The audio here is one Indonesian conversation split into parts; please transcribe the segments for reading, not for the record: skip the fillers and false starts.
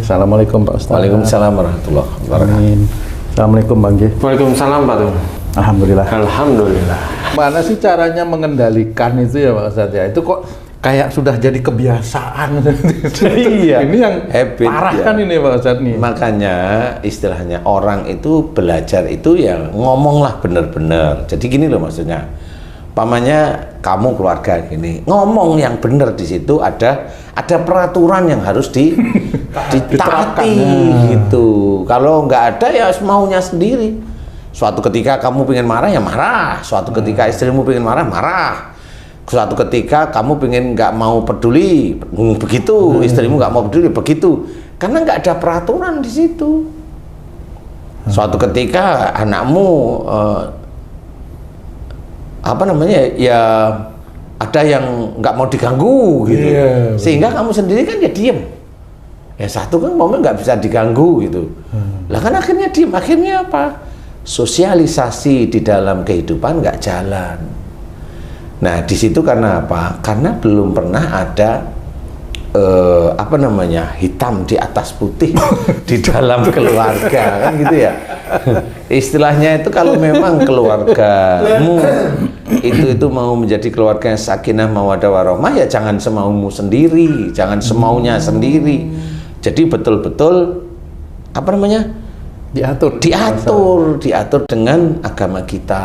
Assalamualaikum Pak Ustaz. Waalaikumsalam warahmatullahi wabarakatuh. Amin. Assalamualaikum Bang G. Waalaikumsalam Pak Tung. Alhamdulillah. Alhamdulillah. Mana sih caranya mengendalikan itu ya Pak Ustaz ya? Itu kok kayak sudah jadi kebiasaan. Iya. Ini yang habit, parah ya. kan ini Pak Ustaz nih. Makanya istilahnya orang itu belajar itu yang ngomonglah bener-bener. Jadi gini loh maksudnya. Pamannya kamu keluarga gini, ngomong yang bener di situ ada peraturan yang harus ditaati gitu. Kalau nggak ada ya maunya sendiri. Suatu ketika kamu pengen marah ya marah. Suatu ketika istrimu pengen marah marah. Suatu ketika kamu pengen nggak mau peduli begitu, istrimu nggak mau peduli begitu. Karena nggak ada peraturan di situ. Suatu ketika anakmu ya ada yang nggak mau diganggu gitu, sehingga kamu sendiri kan ya diem. Ya satu kan momen nggak bisa diganggu gitu. Lah kan akhirnya diem, akhirnya apa? Sosialisasi di dalam kehidupan nggak jalan. Nah di situ karena apa? Karena belum pernah ada hitam di atas putih di dalam keluarga kan gitu ya. Istilahnya itu kalau memang keluargamu itu mau menjadi keluarga yang sakinah mawaddah warahmah ya jangan semaumu sendiri, jangan semaunya sendiri. Jadi betul-betul diatur dengan agama kita.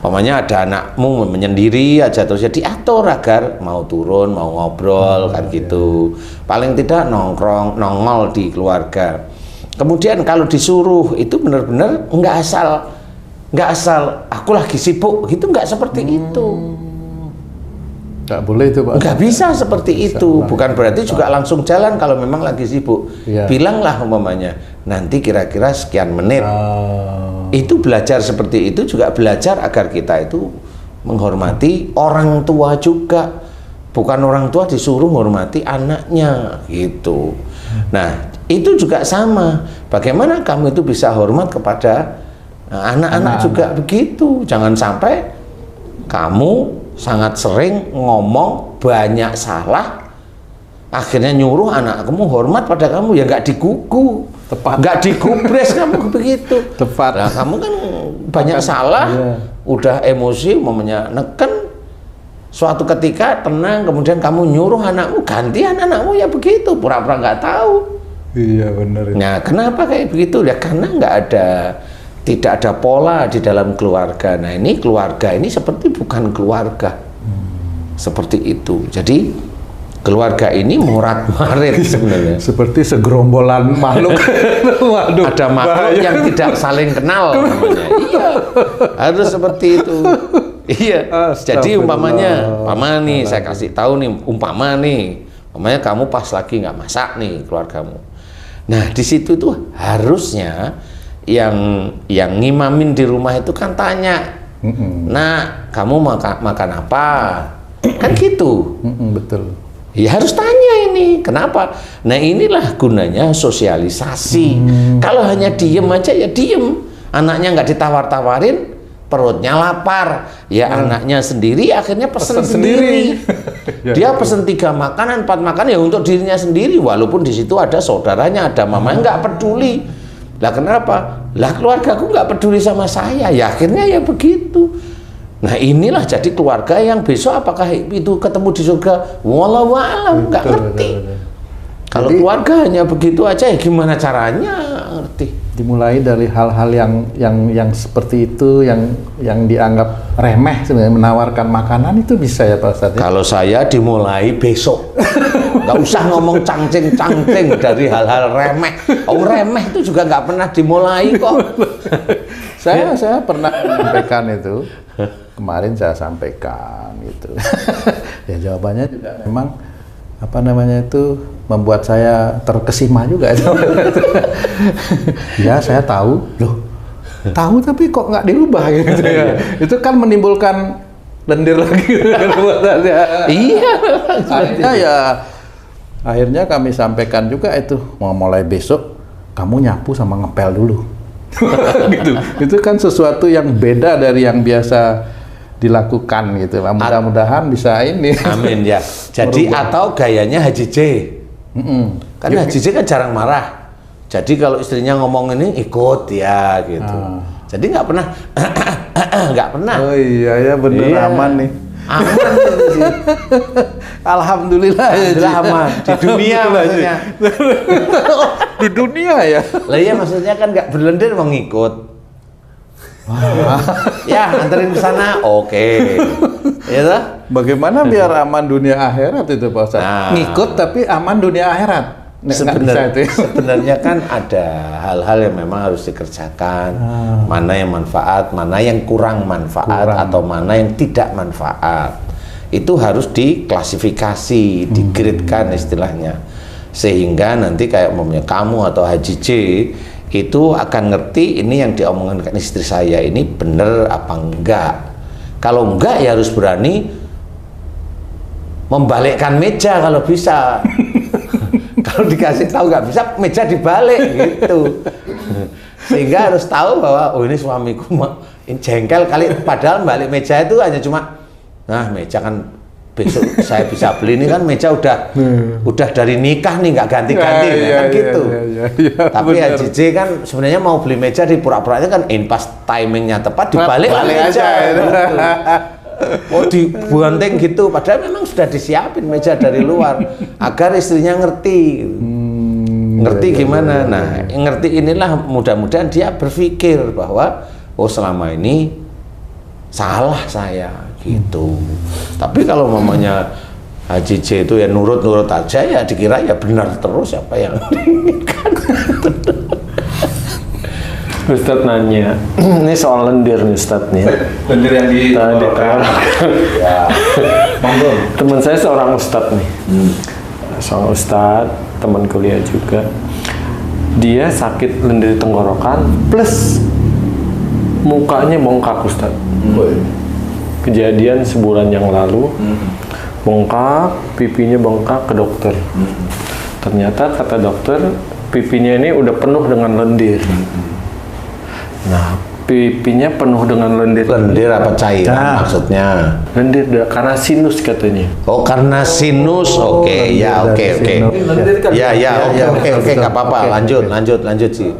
Umpamanya ada anakmu menyendiri aja terus ya diatur agar mau turun, mau ngobrol kan gitu. Paling tidak nongol di keluarga. Kemudian kalau disuruh itu benar-benar nggak asal aku lagi sibuk gitu, nggak seperti itu. Nggak boleh itu Pak. Nggak bisa seperti itu. Bukan berarti juga langsung jalan kalau memang lagi sibuk. Bilanglah umpamanya nanti kira-kira sekian menit. Itu belajar seperti itu juga belajar agar kita itu menghormati orang tua juga. Bukan orang tua disuruh menghormati anaknya gitu. Nah itu juga sama. Bagaimana kamu itu bisa hormat kepada anak-anak juga begitu. Jangan sampai kamu sangat sering ngomong banyak salah, akhirnya nyuruh anakmu hormat pada kamu ya nggak digugu, nggak digubres kamu begitu. Tepat. Nah, kamu kan banyak salah, udah emosi, momennya neken. Suatu ketika tenang, kemudian kamu nyuruh anakmu gantian anakmu ya begitu, pura-pura nggak tahu. Iya benar. Nah, kenapa kayak begitu? Ya karena tidak ada pola di dalam keluarga. Nah ini keluarga ini seperti bukan keluarga, seperti itu. Jadi keluarga ini morat-marit sebenarnya. Seperti segerombolan makhluk. Waduh, ada makhluk yang tidak saling kenal namanya. Iya, harus seperti itu. Iya. Jadi umpamanya nih saya kasih tahu nih, umpamanya kamu pas lagi nggak masak nih keluargamu. Nah di situ tuh harusnya yang ngimamin di rumah itu kan tanya, nah kamu makan apa? Kan gitu. Betul. Ya harus tanya ini, kenapa? Nah inilah gunanya sosialisasi. Kalau hanya diem aja ya diem, anaknya nggak ditawar-tawarin, perutnya lapar, ya anaknya sendiri akhirnya pesen sendiri. Dia pesen 3 makanan, 4 makanan ya untuk dirinya sendiri, walaupun di situ ada saudaranya, ada mamanya, nggak peduli. Lah kenapa? Lah keluargaku nggak peduli sama saya, ya akhirnya ya begitu. Nah inilah jadi keluarga yang besok apakah itu ketemu di surga? Wallahu a'lam, nggak ngerti. Kalau keluarga hanya begitu aja ya gimana caranya ngerti? Dimulai dari hal-hal yang seperti itu, yang dianggap remeh sebenarnya, menawarkan makanan itu bisa ya Pak Ustadz? Kalau saya dimulai besok, nggak usah ngomong cangcing dari hal-hal remeh. Remeh itu juga nggak pernah dimulai kok. Saya pernah menyampaikan itu, kemarin saya sampaikan gitu. Ya jawabannya juga memang membuat saya terkesima juga. Ya saya tahu, tahu tapi kok nggak dirubah gitu ya. Itu kan menimbulkan lendir lagi. Iya. Akhirnya kami sampaikan juga itu, mau mulai besok kamu nyapu sama ngepel dulu. Gitu. Itu kan sesuatu yang beda dari yang biasa dilakukan gitu. Mudah-mudahan bisa ini. Amin ya. Jadi atau gayanya Haji J. Kan Haji J kan jarang marah. Jadi kalau istrinya ngomong ini ikut ya gitu. Jadi nggak pernah, nggak pernah. Oh iya ya bener, aman nih. Aman gitu sih. Alhamdulillah ya. Alhamdulillah aman di dunia maksudnya. Di dunia ya. Lah iya maksudnya kan nggak berlendir mau ngikut. Ya anterin ke sana, oke. Ya toh? Bagaimana biar aman dunia akhirat itu Pak Ustadz? Nah. Ngikut tapi aman dunia akhirat. Sebenarnya kan ada hal-hal yang memang harus dikerjakan. Mana yang manfaat, mana yang kurang manfaat, atau mana yang tidak manfaat. Itu harus diklasifikasi, digridkan istilahnya. Sehingga nanti kayak umumnya kamu atau Haji J itu akan ngerti ini yang diomongkan istri saya ini benar apa enggak. Kalau enggak ya harus berani membalikkan meja kalau bisa. Kalau dikasih tahu nggak bisa, meja dibalik gitu. Sehingga harus tahu bahwa oh ini suamiku ini jengkel kali, padahal balik meja itu hanya cuma nah meja kan besok saya bisa beli, ini kan meja udah dari nikah nih nggak ganti-ganti kan gitu. Tapi Haji J kan sebenarnya mau beli meja di pura-puranya kan pas timingnya tepat dibalik meja gitu. Oh dibanting gitu, padahal memang sudah disiapin meja dari luar agar istrinya ngerti, ngerti gimana. Nah, ngerti inilah mudah-mudahan dia berpikir bahwa oh selama ini salah saya gitu. Tapi kalau mamanya Haji J itu ya nurut-nurut aja ya dikira ya benar terus apa yang diinginkan. Ustadz nanya, ini soal lendir nih Ustadz nih. Lendir yang di ya. Teman saya seorang Ustadz nih, seorang Ustadz, teman kuliah juga. Dia sakit lendir tenggorokan plus mukanya bengkak Ustadz. Kejadian sebulan yang lalu, bengkak, pipinya bengkak ke dokter. Ternyata kata dokter, pipinya ini udah penuh dengan lendir. Nah, pipinya penuh dengan lendir. Lendir apa cairan maksudnya? Lendir karena sinus katanya. Oh, karena sinus. Oke, ya oke. Ya, oke, nggak apa-apa. Lanjut sih.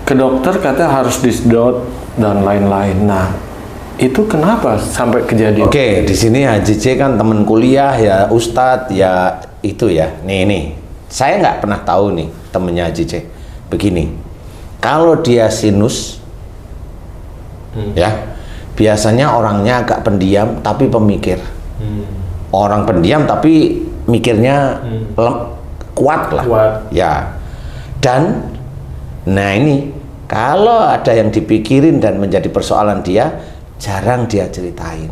Ke dokter kata harus disedot dan lain-lain. Nah, itu kenapa sampai kejadian? Oke, di sini Haji J kan teman kuliah ya, Ustadz ya itu ya. Nih. Saya nggak pernah tahu nih temennya Haji J. Begini. Kalau dia sinus, ya biasanya orangnya agak pendiam tapi pemikir. Orang pendiam tapi mikirnya kuat lah. Ya. Dan, nah ini kalau ada yang dipikirin dan menjadi persoalan dia, jarang dia ceritain.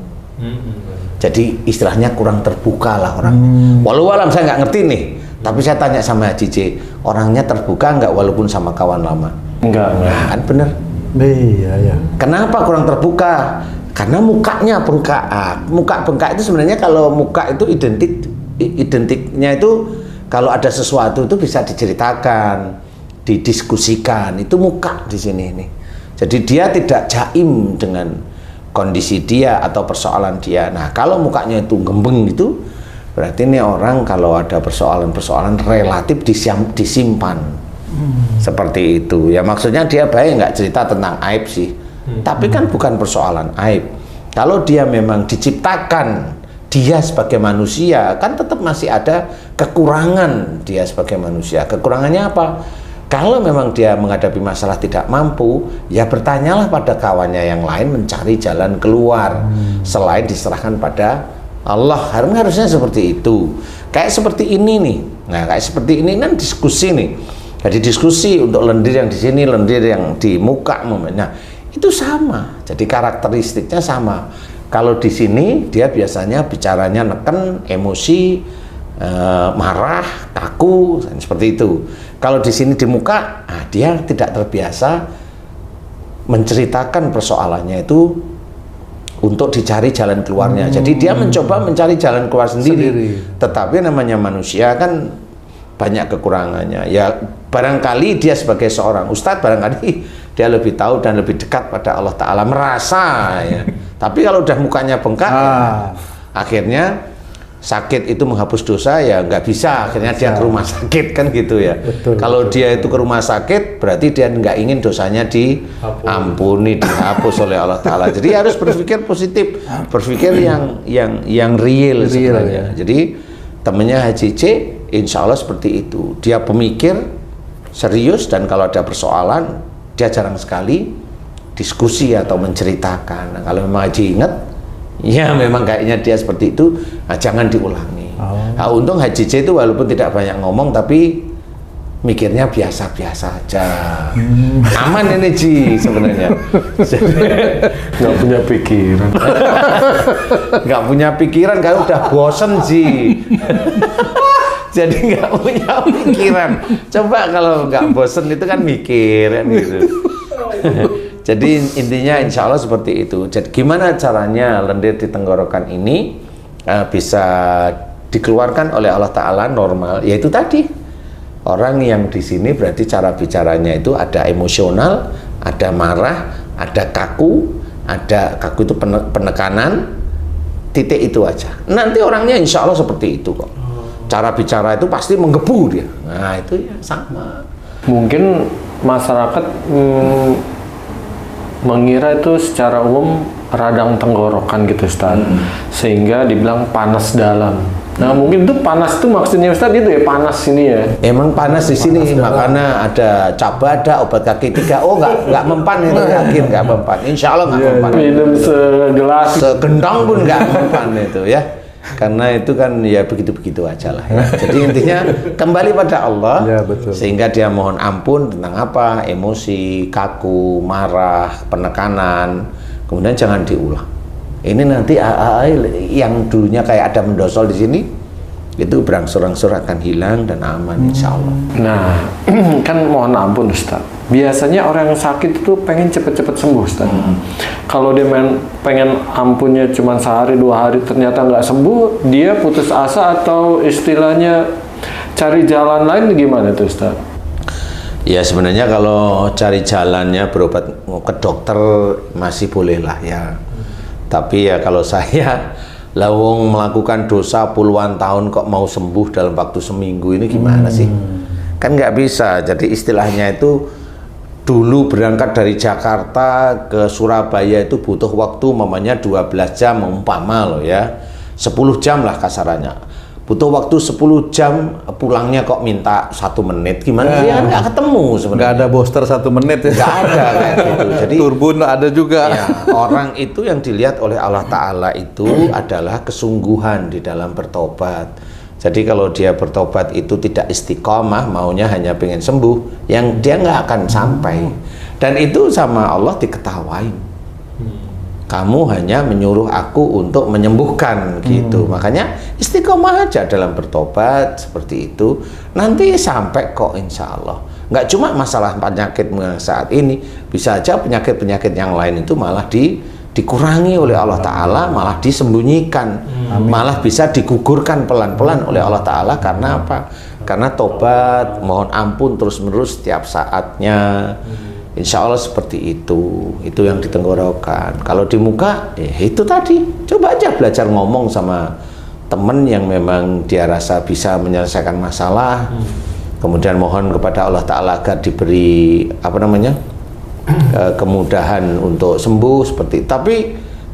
Jadi istilahnya kurang terbuka lah orang. Walau alam saya nggak ngerti nih. Tapi saya tanya sama Haji J, orangnya terbuka nggak walaupun sama kawan lama? Enggak. Nah, kan bener. Iya. Kenapa kurang terbuka? Karena mukanya bengkak. Muka bengkak itu sebenarnya kalau muka itu identiknya itu kalau ada sesuatu itu bisa diceritakan, didiskusikan. Itu muka di sini nih. Jadi dia tidak jaim dengan kondisi dia atau persoalan dia. Nah, kalau mukanya itu gembeng gitu, berarti ini orang kalau ada persoalan-persoalan relatif disimpan. Seperti itu ya, maksudnya dia baik nggak cerita tentang aib sih, tapi kan bukan persoalan aib. Kalau dia memang diciptakan dia sebagai manusia, kan tetap masih ada kekurangan dia sebagai manusia. Kekurangannya apa? Kalau memang dia menghadapi masalah tidak mampu, ya bertanyalah pada kawannya yang lain mencari jalan keluar selain diserahkan pada Allah. Harusnya seperti itu. Kayak seperti ini nih. Nah, kayak seperti ini kan diskusi nih. Jadi diskusi untuk lendir yang di sini, lendir yang di muka, nah itu sama. Jadi karakteristiknya sama. Kalau di sini dia biasanya bicaranya neken, emosi, marah, kaku, seperti itu. Kalau di sini di muka, nah dia tidak terbiasa menceritakan persoalannya itu untuk dicari jalan keluarnya. Jadi dia mencoba mencari jalan keluar sendiri. Tetapi namanya manusia kan banyak kekurangannya. Ya barangkali dia sebagai seorang ustadz, barangkali dia lebih tahu dan lebih dekat pada Allah Ta'ala, merasa ya. Tapi kalau udah mukanya bengkak ya, akhirnya sakit itu menghapus dosa, ya nggak bisa, akhirnya dia ke rumah sakit kan gitu ya. Kalau dia itu ke rumah sakit berarti dia nggak ingin dosanya diampuni, dihapus oleh Allah Ta'ala. Jadi harus berpikir positif, berpikir yang real sebenarnya. Jadi temennya Haji C insya Allah seperti itu, dia pemikir serius, dan kalau ada persoalan dia jarang sekali diskusi atau menceritakan. Nah, kalau memang Haji ingat, ya memang kayaknya dia seperti itu, nah, jangan diulangi. Nah, untung Haji C itu walaupun tidak banyak ngomong tapi mikirnya biasa-biasa aja. Aman ini Ji sebenarnya. Nggak punya pikiran. Nggak punya pikiran, kalau udah bosen Ji. Jadi nggak punya pikiran. Coba kalau nggak bosen itu kan mikir kan gitu. Jadi intinya insya Allah seperti itu. Jadi gimana caranya lendir di tenggorokan ini bisa dikeluarkan oleh Allah Ta'ala normal? Yaitu tadi, orang yang di sini berarti cara bicaranya itu ada emosional, ada marah, ada kaku itu penekanan, titik itu aja. Nanti orangnya insya Allah seperti itu kok. Cara bicara itu pasti menggebu dia. Nah itu ya sama. Mungkin masyarakat mengira itu secara umum radang tenggorokan gitu Ustaz, sehingga dibilang panas dalam. Nah mungkin itu panas itu maksudnya Ustaz itu ya, panas ini ya. Emang panas di sini, makanya ada cabada, obat kaki 3. Oh nggak mempan itu, yakin nggak mempan. Insya Allah nggak mempan. Minum segelas, segendong pun nggak mempan itu ya. Karena itu kan ya begitu-begitu aja lah ya. Jadi intinya kembali pada Allah, ya, betul. Sehingga dia mohon ampun tentang apa, emosi, kaku, marah, penekanan, kemudian jangan diulang. Ini nanti yang dulunya kayak ada mendosol di sini, itu berangsur-angsur akan hilang dan aman insya Allah. Nah, kan mohon ampun Ustaz, biasanya orang yang sakit itu pengen cepet-cepet sembuh Ustaz. Kalau dia pengen ampunnya cuma sehari 2 hari ternyata nggak sembuh, dia putus asa atau istilahnya cari jalan lain, gimana tuh Ustaz? Ya sebenarnya kalau cari jalannya berobat ke dokter masih boleh lah ya. Tapi ya kalau saya lawong melakukan dosa puluhan tahun kok mau sembuh dalam waktu seminggu, ini gimana sih? Kan nggak bisa. Jadi istilahnya itu dulu berangkat dari Jakarta ke Surabaya itu butuh waktu mamanya 12 jam umpama loh ya, 10 jam lah kasarannya. Butuh waktu 10 jam, pulangnya kok minta 1 menit, gimana sih? Ya, nggak ketemu sebenarnya. Nggak ada booster 1 menit ya? Nggak ada kayak gitu. Jadi turbun ada juga. Ya, orang itu yang dilihat oleh Allah Ta'ala itu adalah kesungguhan di dalam bertobat. Jadi kalau dia bertobat itu tidak istiqomah, maunya hanya pengen sembuh, yang dia nggak akan sampai. Dan itu sama Allah diketawain. Kamu hanya menyuruh aku untuk menyembuhkan gitu. Makanya istiqomah aja dalam bertobat seperti itu. Nanti sampai kok insya Allah. Nggak cuma masalah penyakit saat ini, bisa aja penyakit-penyakit yang lain itu malah dikurangi oleh Allah Ta'ala, malah disembunyikan, malah bisa digugurkan pelan-pelan oleh Allah Ta'ala. Karena apa? Karena tobat, mohon ampun terus-menerus setiap saatnya. Insya Allah seperti itu yang di tenggorokan. Kalau di muka, itu tadi, coba aja belajar ngomong sama temen yang memang dia rasa bisa menyelesaikan masalah, kemudian mohon kepada Allah Ta'ala agar diberi kemudahan untuk sembuh seperti itu. Tapi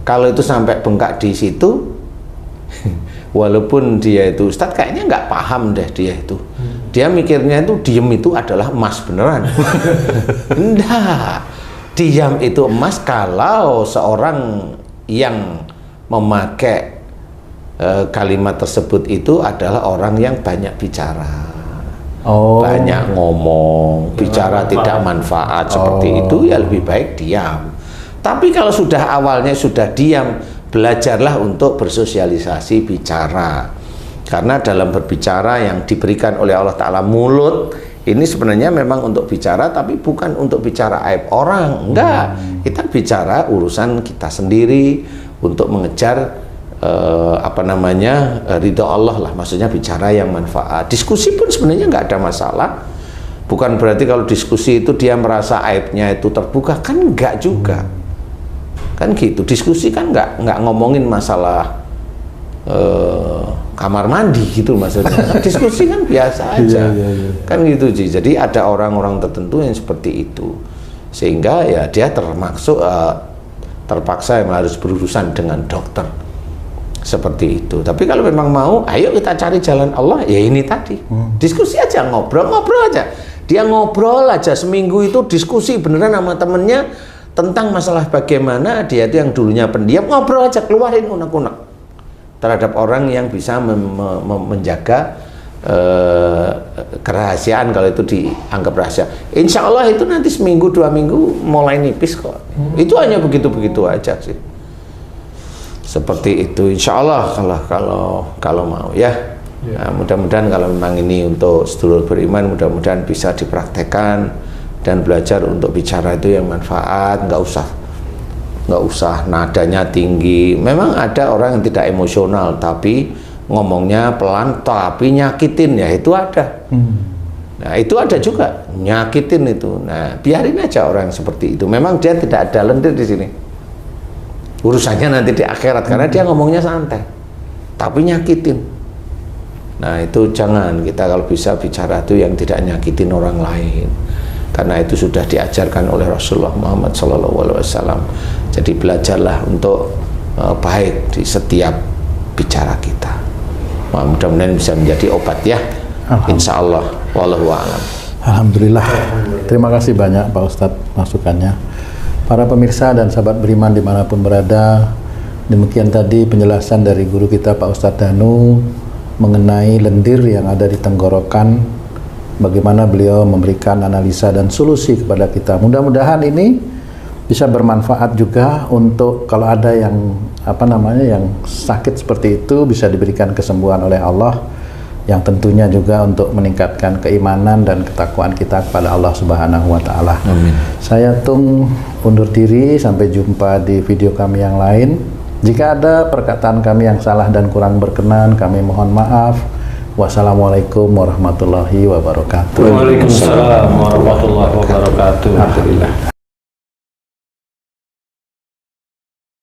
kalau itu sampai bengkak di situ, walaupun dia itu Ustadz kayaknya nggak paham deh dia itu. Dia mikirnya itu diem itu adalah emas beneran. Enggak. Diam itu emas kalau seorang yang memakai kalimat tersebut itu adalah orang yang banyak bicara. Banyak ngomong, bicara tidak manfaat seperti itu, ya lebih baik diam. Tapi kalau sudah awalnya sudah diam, belajarlah untuk bersosialisasi bicara. Karena dalam berbicara yang diberikan oleh Allah Ta'ala mulut, ini sebenarnya memang untuk bicara, tapi bukan untuk bicara aib orang. Enggak, kita bicara urusan kita sendiri untuk mengejar ridho Allah lah, maksudnya bicara yang manfaat. Diskusi pun sebenarnya nggak ada masalah. Bukan berarti kalau diskusi itu dia merasa aibnya itu terbuka, kan enggak juga. Kan gitu, diskusi kan nggak ngomongin masalah kamar mandi gitu maksudnya. Kan diskusi kan biasa aja. Kan gitu Ji. Jadi ada orang-orang tertentu yang seperti itu. Sehingga ya dia terpaksa yang harus berurusan dengan dokter. Seperti itu. Tapi kalau memang mau, ayo kita cari jalan Allah, ya ini tadi. Diskusi aja, ngobrol aja. Dia ngobrol aja seminggu itu diskusi beneran sama temennya tentang masalah bagaimana dia itu yang dulunya pendiam, ngobrol aja, keluarin unek-unek terhadap orang yang bisa menjaga kerahasiaan kalau itu dianggap rahasia. Insya Allah itu nanti seminggu 2 minggu mulai nipis kok. Itu hanya begitu-begitu aja sih. Seperti itu insya Allah kalau mau ya. Nah, mudah-mudahan kalau memang ini untuk sedulur beriman, mudah-mudahan bisa dipraktekkan dan belajar untuk bicara itu yang manfaat, nggak usah nadanya tinggi. Memang ada orang yang tidak emosional tapi ngomongnya pelan tapi nyakitin, ya itu ada. Nah itu ada juga nyakitin itu. Nah biarin aja orang seperti itu. Memang dia tidak ada lendir di sini. Urusannya nanti di akhirat karena dia ngomongnya santai tapi nyakitin. Nah itu jangan, kita kalau bisa bicara itu yang tidak nyakitin orang lain. Karena itu sudah diajarkan oleh Rasulullah Muhammad SAW. Jadi belajarlah untuk baik di setiap bicara kita. Mudah-mudahan bisa menjadi obat ya. Insya Allah. Wallahu a'lam. Alhamdulillah. Terima kasih banyak Pak Ustadz masukannya. Para pemirsa dan sahabat beriman dimanapun berada, demikian tadi penjelasan dari guru kita Pak Ustadz Danu mengenai lendir yang ada di tenggorokan. Bagaimana beliau memberikan analisa dan solusi kepada kita. Mudah-mudahan ini bisa bermanfaat juga untuk kalau ada yang yang sakit seperti itu bisa diberikan kesembuhan oleh Allah, yang tentunya juga untuk meningkatkan keimanan dan ketakwaan kita kepada Allah Subhanahu wa taala. Amin. Saya Tung undur diri, sampai jumpa di video kami yang lain. Jika ada perkataan kami yang salah dan kurang berkenan, kami mohon maaf. Wassalamualaikum warahmatullahi wabarakatuh. Waalaikumsalam warahmatullahi wabarakatuh. Alhamdulillah.